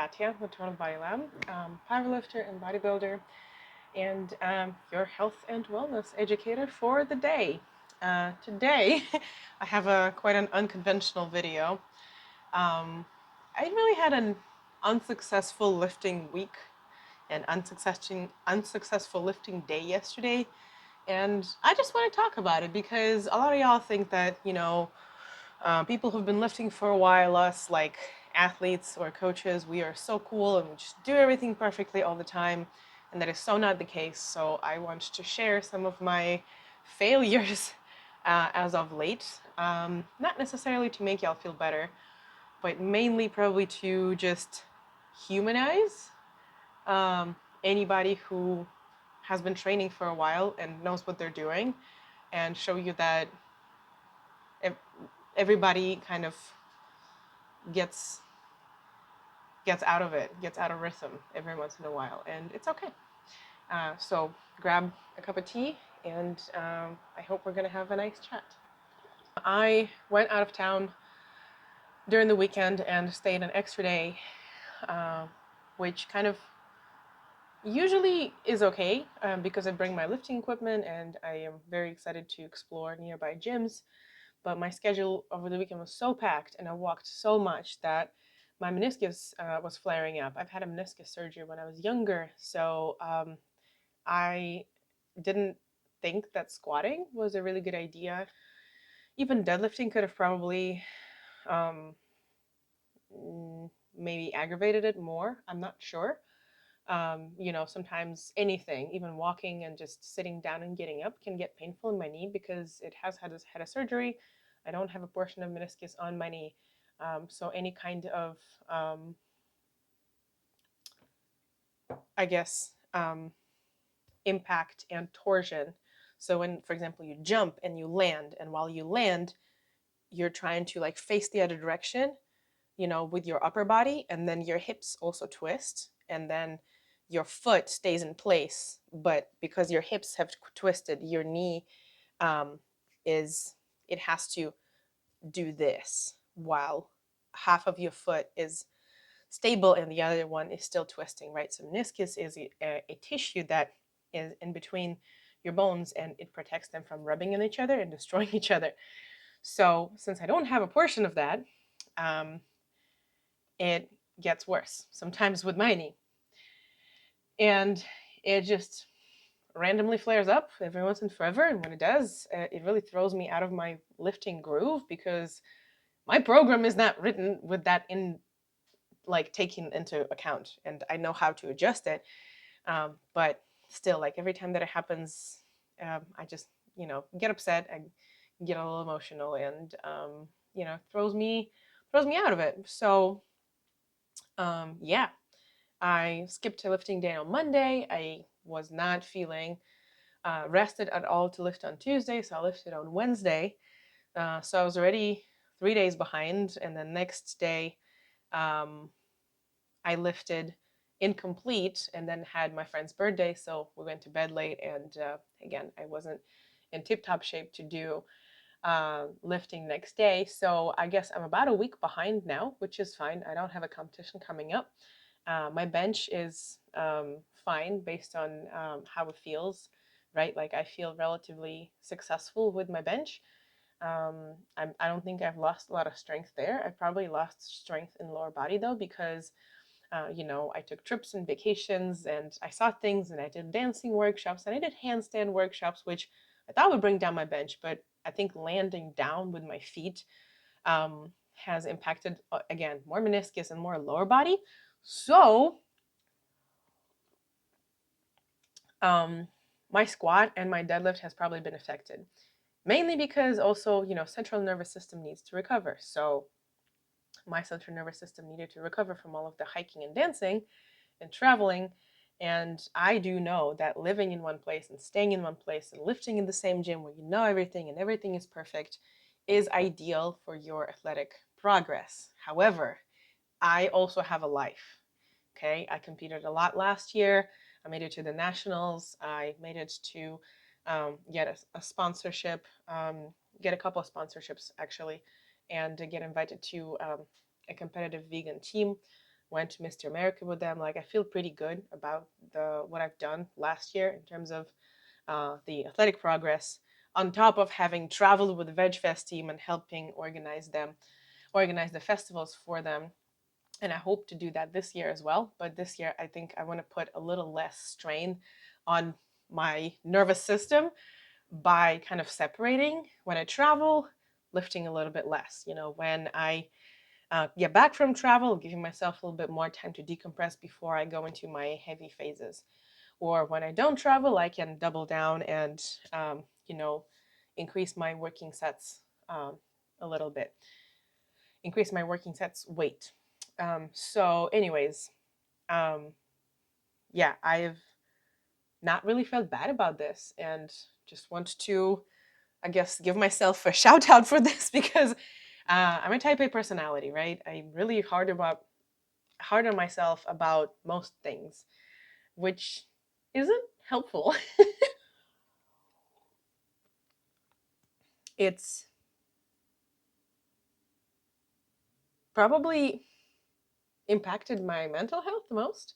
Katya with TotalBodyLab, powerlifter and bodybuilder, and your health and wellness educator for the day. Today, I have quite an unconventional video. I really had an unsuccessful lifting week and unsuccessful lifting day yesterday, and I just want to talk about it because a lot of y'all think that, people who've been lifting for a while, us like athletes or coaches, we are so cool and we just do everything perfectly all the time. And that is so not the case. So I want to share some of my failures as of late. Not necessarily to make y'all feel better, but mainly probably to just humanize anybody who has been training for a while and knows what they're doing, and show you that everybody kind of gets out of it, gets out of rhythm every once in a while, and it's okay. So grab a cup of tea, and I hope we're gonna have a nice chat. I went out of town during the weekend and stayed an extra day, which kind of usually is okay because I bring my lifting equipment and I am very excited to explore nearby gyms. But my schedule over the weekend was so packed and I walked so much that my meniscus was flaring up. I've had a meniscus surgery when I was younger, so I didn't think that squatting was a really good idea. Even deadlifting could have probably um, maybe aggravated it more. I'm not sure. Sometimes anything, even walking and just sitting down and getting up, can get painful in my knee because it has had a surgery. I don't have a portion of meniscus on my knee. So any kind of, I guess, impact and torsion. So when, for example, you jump and you land, and while you land, you're trying to like face the other direction, with your upper body, and then your hips also twist, and then your foot stays in place. But because your hips have twisted, your knee is, it has to do this while half of your foot is stable and the other one is still twisting, right? So meniscus is a tissue that is in between your bones, and it protects them from rubbing on each other and destroying each other. So since I don't have a portion of that, it gets worse, sometimes with my knee. And it just randomly flares up every once and forever. And when it does, it really throws me out of my lifting groove because my program is not written with that in, like, taking into account. And I know how to adjust it. But still, like, every time that it happens, I just, get upset. I get a little emotional, and, throws me out of it. So, yeah, I skipped a lifting day on Monday. I was not feeling rested at all to lift on Tuesday, so I lifted on Wednesday. So I was already 3 days behind, and the next day I lifted incomplete and then had my friend's birthday, so we went to bed late, and again, I wasn't in tip-top shape to do lifting next day. So I guess I'm about a week behind now, which is fine. I don't have a competition coming up. My bench is fine based on how it feels, right? Like, I feel relatively successful with my bench. I don't think I've lost a lot of strength there. I've probably lost strength in lower body though, because I took trips and vacations and I saw things, and I did dancing workshops and I did handstand workshops, which I thought would bring down my bench, but I think landing down with my feet has impacted, again, more meniscus and more lower body. So my squat and my deadlift has probably been affected, mainly because also, central nervous system needs to recover. So my central nervous system needed to recover from all of the hiking and dancing and traveling. And I do know that living in one place and staying in one place and lifting in the same gym where you know everything and everything is perfect is ideal for your athletic progress. However, I also have a life. Okay, I competed a lot last year. I made it to the nationals. I made it to get a sponsorship, get a couple of sponsorships actually, and get invited to a competitive vegan team. went to Mr. America with them. Like, I feel pretty good about what I've done last year in terms of the athletic progress, on top of having traveled with the VegFest team and helping organize the festivals for them. And I hope to do that this year as well. But this year, I think I want to put a little less strain on my nervous system by kind of separating when I travel, lifting a little bit less. You know, when I get back from travel, giving myself a little bit more time to decompress before I go into my heavy phases. Or when I don't travel, I can double down and, you know, increase my working sets a little bit, increase my working sets weight. So anyways, yeah, I've not really felt bad about this, and just want to, I guess, give myself a shout out for this, because I'm a type A personality, right? I'm really hard on myself about most things, which isn't helpful. It's probably impacted my mental health the most,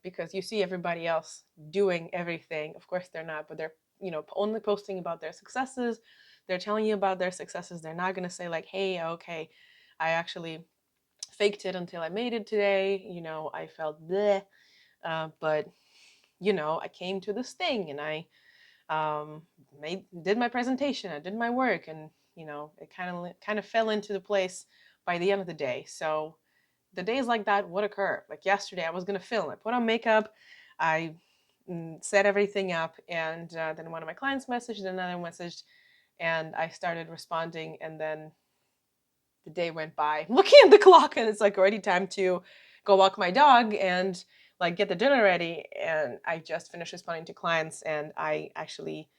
because you see everybody else doing everything. Of course they're not, but they're, you know, only posting about their successes. They're telling you about their successes. They're not going to say like, hey, okay, I actually faked it until I made it today. You know, I felt bleh, but you know, I came to this thing and I did my presentation. I did my work, and you know, it kind of fell into the place by the end of the day. So the days like that would occur. Like yesterday, I was gonna film. I put on makeup, I set everything up, and then one of my clients messaged, another messaged, and I started responding, and then the day went by. I'm looking at the clock, and it's like already time to go walk my dog and like get the dinner ready. And I just finished responding to clients, and I actually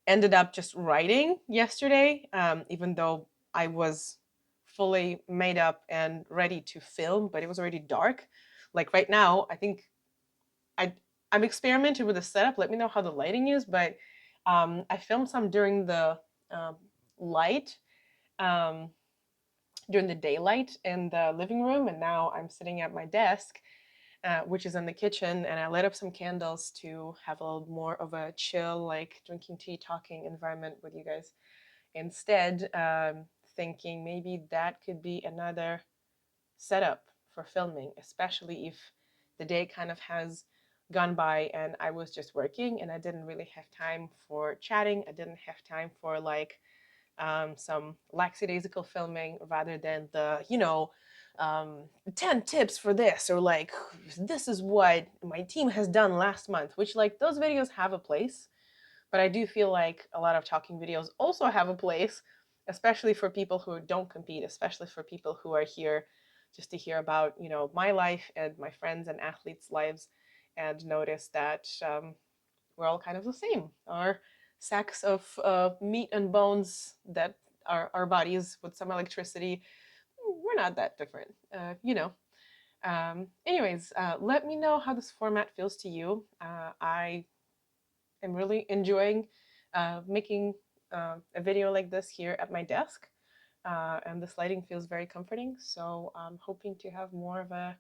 ended up just writing yesterday, even though I was fully made up and ready to film, but it was already dark. Like right now, I think I'm experimenting with the setup. Let me know how the lighting is, but I filmed some during the light, um, during the daylight in the living room, and now I'm sitting at my desk, which is in the kitchen, and I lit up some candles to have a little more of a chill, like drinking tea, talking environment with you guys. Instead, thinking maybe that could be another setup for filming, especially if the day kind of has gone by and I was just working and I didn't really have time for chatting. I didn't have time for like some lackadaisical filming, rather than the, you know, 10 tips for this, or like, this is what my team has done last month, which like those videos have a place. But I do feel like a lot of talking videos also have a place, especially for people who don't compete, especially for people who are here just to hear about, you know, my life and my friends and athletes' lives, and notice that we're all kind of the same. Our sacks of meat and bones that are our bodies with some electricity, we're not that different, you know. Anyways, let me know how this format feels to you. I am really enjoying making a video like this here at my desk. And this lighting feels very comforting. So I'm hoping to have more of a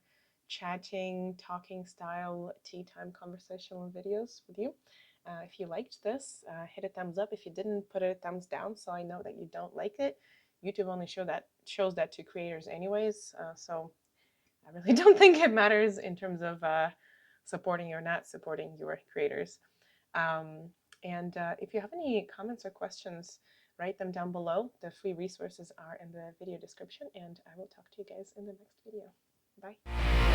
chatting, talking style tea time conversational videos with you. If you liked this, hit a thumbs up. If you didn't, put a thumbs down so I know that you don't like it. YouTube only shows that to creators anyways. So I really don't think it matters in terms of supporting or not supporting your creators. And if you have any comments or questions, write them down below. The free resources are in the video description, and I will talk to you guys in the next video. Bye.